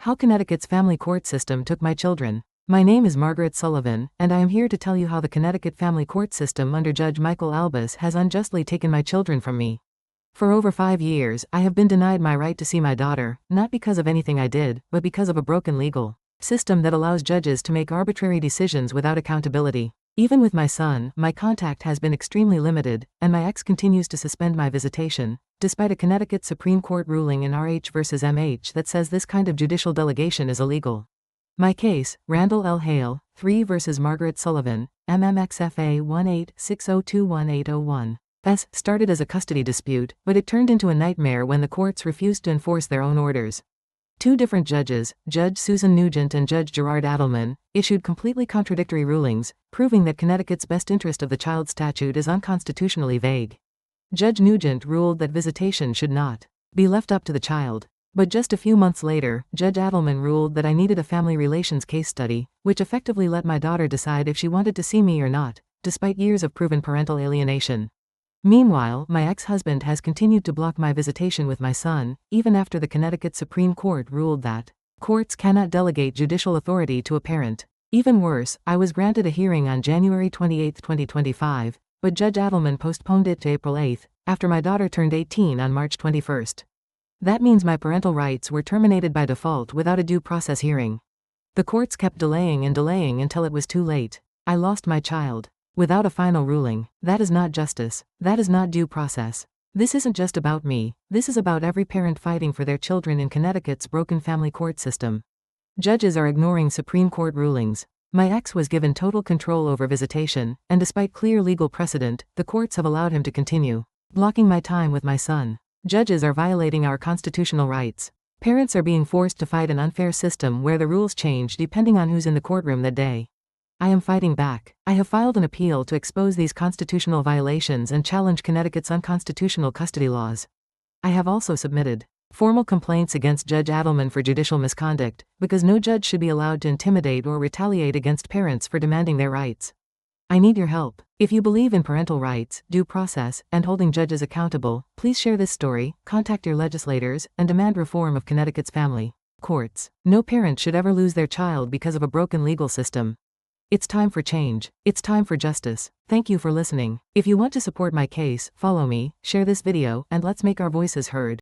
How Connecticut's family court system took my children. My name is Margaret Sullivan, and I am here to tell you how the Connecticut family court system under Judge Michael Albus has unjustly taken my children from me. For over 5 years, I have been denied my right to see my daughter, not because of anything I did, but because of a broken legal system that allows judges to make arbitrary decisions without accountability. Even with my son, my contact has been extremely limited, and my ex continues to suspend my visitation, despite a Connecticut Supreme Court ruling in RH versus MH that says this kind of judicial delegation is illegal. My case, Randall L. Hale, 3 versus Margaret Sullivan, MMXFA 186021801. Started as a custody dispute, but it turned into a nightmare when the courts refused to enforce their own orders. 2 different judges, Judge Susan Nugent and Judge Gerard Adelman, issued completely contradictory rulings, proving that Connecticut's best interest of the child statute is unconstitutionally vague. Judge Nugent ruled that visitation should not be left up to the child. But just a few months later, Judge Adelman ruled that I needed a family relations case study, which effectively let my daughter decide if she wanted to see me or not, despite years of proven parental alienation. Meanwhile, my ex-husband has continued to block my visitation with my son, even after the Connecticut Supreme Court ruled that courts cannot delegate judicial authority to a parent. Even worse, I was granted a hearing on January 28, 2025, but Judge Adelman postponed it to April 8, after my daughter turned 18 on March 21. That means my parental rights were terminated by default without a due process hearing. The courts kept delaying and delaying until it was too late. I lost my child without a final ruling. That is not justice. That is not due process. This isn't just about me. This is about every parent fighting for their children in Connecticut's broken family court system. Judges are ignoring Supreme Court rulings. My ex was given total control over visitation, and despite clear legal precedent, the courts have allowed him to continue blocking my time with my son. Judges are violating our constitutional rights. Parents are being forced to fight an unfair system where the rules change depending on who's in the courtroom that day. I am fighting back. I have filed an appeal to expose these constitutional violations and challenge Connecticut's unconstitutional custody laws. I have also submitted formal complaints against Judge Adelman for judicial misconduct, because no judge should be allowed to intimidate or retaliate against parents for demanding their rights. I need your help. If you believe in parental rights, due process, and holding judges accountable, please share this story, contact your legislators, and demand reform of Connecticut's family courts. No parent should ever lose their child because of a broken legal system. It's time for change. It's time for justice. Thank you for listening. If you want to support my case, follow me, share this video, and let's make our voices heard.